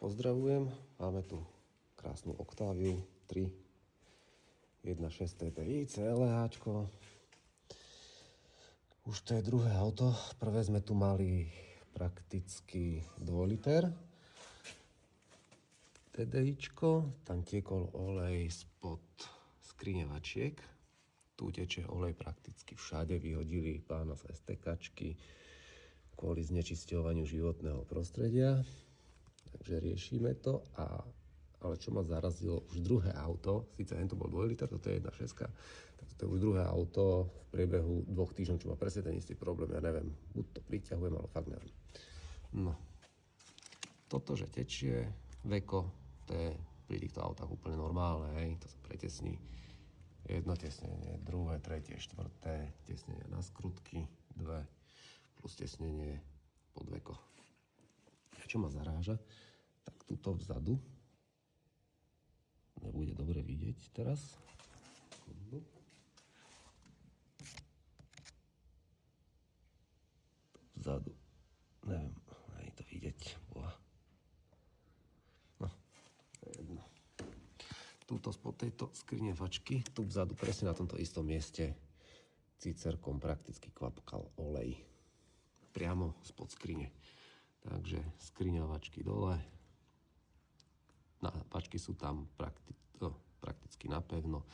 pozdravujem. Máme tu krásnu Octaviu 3 1.6 TDI CLHčko. Už to je druhé auto. Prvé sme tu mali prakticky 2 liter TDIčko. Tam tiekol olej spod skriňovačiek. Tu teče olej prakticky všade. Vyhodili pána z STKčky kvôli znečisťovaniu životného prostredia. Takže riešime to. Ale čo ma zarazilo, už druhé auto, síce to bol 2 liter, toto je 1.6, tak to je už druhé auto v priebehu 2 týždňov, čo má presne ten istý problém, ja neviem, buď to priťahujem, ale fakt neviem. No, toto, že tečie, veko, to je pri týchto autách úplne normálne, hej, to sa pretesní. Jedno tesnenie, druhé, tretie, štvrté, tesnenie na skrutky, 2, plus tesnenie pod veko. A čo ma zaráža, tak tuto vzadu, nebude dobre vidieť teraz. Vzadu, neviem, aj to vidieť. No, to je jedno. Tuto spod tejto skriňovačky, tu vzadu, presne na tomto istom mieste, cicerkom prakticky kvapkal olej. Priamo spod skrine. Takže skriňovačky dole. Vačky sú tam prakticky napevno,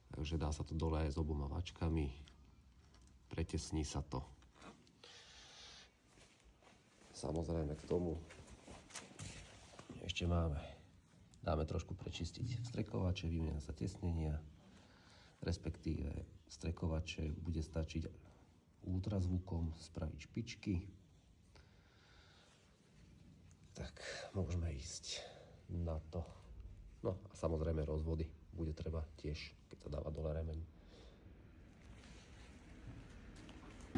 takže dá sa to dole aj s oboma vačkami, pretesní sa to. Samozrejme k tomu ešte dáme trošku prečistiť strekovače, vymenia sa tesnenia, respektíve strekovače bude stačiť ultrazvukom spraviť špičky. Tak môžeme ísť na to. No a samozrejme rozvody bude treba tiež, keď sa dáva dole remeň.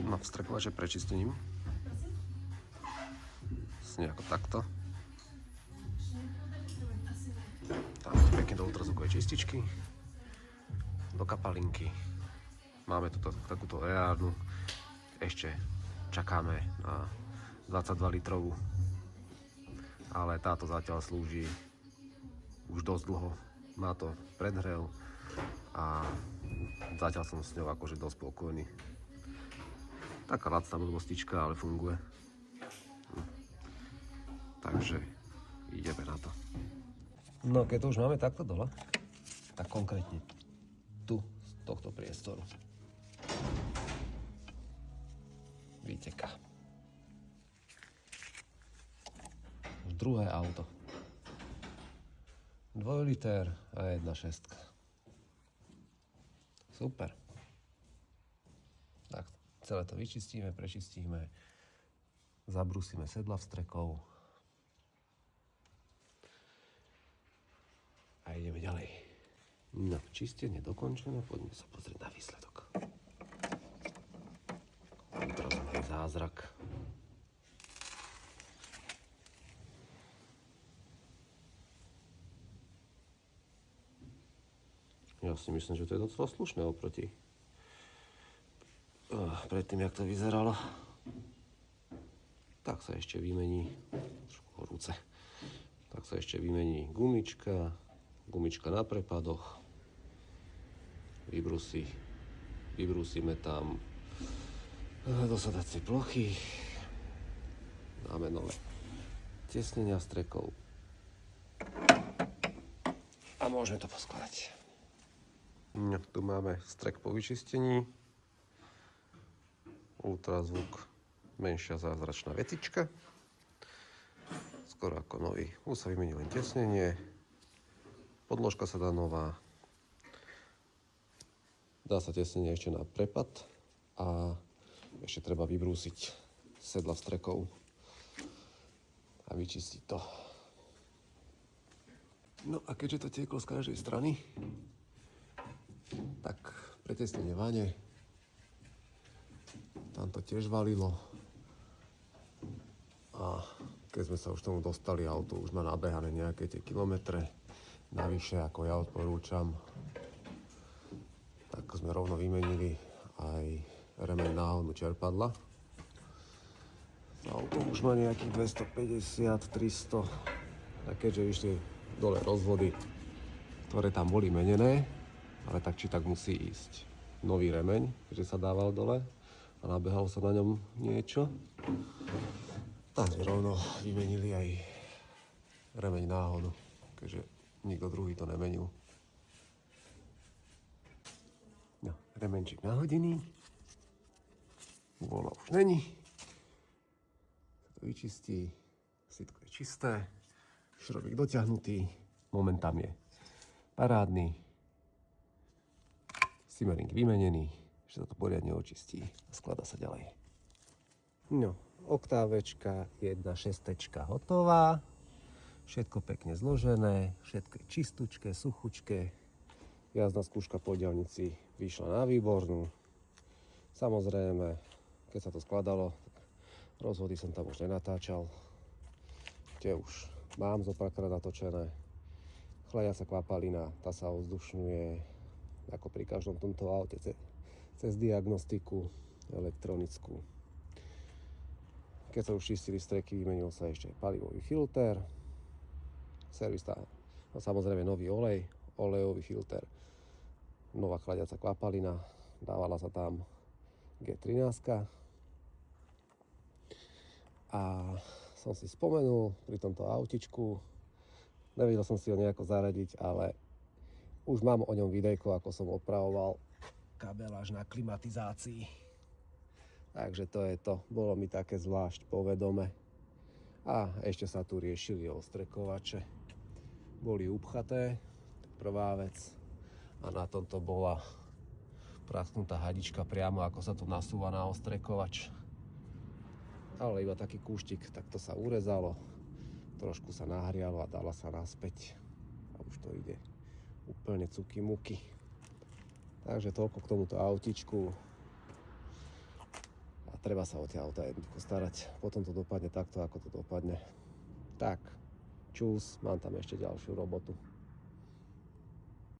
No, strekovače prečistením. Nejako takto. Dáme pekne do ultrazvukovej čističky. Do kapalinky. Máme tu takúto EARnu. Ešte čakáme na 22 litrovú. Ale táto zatiaľ slúži už dosť dlho. Má to predhrel a zatiaľ som s ňou akože dosť spokojný. Taká lacná blbostička, ale funguje. Takže ideme na to. No keď to už máme takto dole, tak konkrétne tu z tohto priestoru vyteká. Druhé auto. 2 liter a 1.6. Super. Tak celé to vyčistíme, prečistíme, zabrúsime sedla vstrekov a ideme ďalej. No, čistenie dokončené, poďme sa pozrieť na výsledok. Ultrazvukový zázrak. Ja si myslím, že to je docela slušné oproti predtým, jak to vyzeralo. Tak sa ešte vymení, trošku horúce, tak sa ešte vymení gumička na prepadoch, vybrúsime tam dosadacie plochy, dáme nové tesnenia strekov a môžeme to poskladať. No, tu máme strek po vyčistení, ultrazvuk, menšia zázračná vecička, skoro ako nový. Už sa vymení len tesnenie, podložka sa dá nová, dá sa tesnenie ešte na prepad a ešte treba vybrúsiť sedla strekov a vyčistiť to. No a keďže to tieklo z každej strany, tak pretesnenie vane, tam to tiež valilo a keď sme sa už tomu dostali, auto už má nabehané nejaké tie kilometre navyše, ako ja odporúčam, tak sme rovno vymenili aj remeň náhonu čerpadla. Auto už má nejakých 250-300 A keďže vyšli dole rozvody, ktoré tam boli menené, ale tak či tak musí ísť nový remeň, keďže sa dával dole a nabehalo sa na ňom niečo. Tak sme rovno vymenili aj remeň náhodu, keďže nikto druhý to nemenil. No, remenčík nahodený. Vola už není. Sa to vyčistí. Sitko je čisté. Šrobík dotiahnutý. Moment tam je parádny. Simmering vymenený. Ešte sa to poriadne očistí a skladá sa ďalej. No, oktávečka 1.6 hotová. Všetko pekne zložené. Všetko je čistúčke, suchučké. Jazdná skúška po diaľnici vyšla na výbornú. Samozrejme, keď sa to skladalo, rozhody som tam už nenatáčal. Tie už mám zopárkrát natočené. Chladiaca kvapalina, tá sa ovzdušňuje ako pri každom tomto aute cez diagnostiku elektronickú. Keď sa už čistili streky, vymenil sa ešte palivový filter. Servis tá, no samozrejme nový olej, olejový filter. Nová chladiaca kvapalina, dávala sa tam G13. A som si spomenul pri tomto autičku, nevedel som si ho nejako zaradiť, ale už mám o ňom videjko, ako som opravoval kabeláž na klimatizácii. Takže to je to, bolo mi také zvlášť povedome. A ešte sa tu riešili ostrekovače. Boli upchaté, prvá vec. A na tomto bola prasknutá hadička priamo, ako sa to nasúva na ostrekovač. Ale iba taký kúštik, tak to sa urezalo. Trošku sa nahrialo a dala sa naspäť. A už to ide úplne cuky muky. Takže toľko k tomuto autičku. A treba sa o tie auta jednoducho starať. Potom to dopadne takto, ako to dopadne. Tak, čus, mám tam ešte ďalšiu robotu.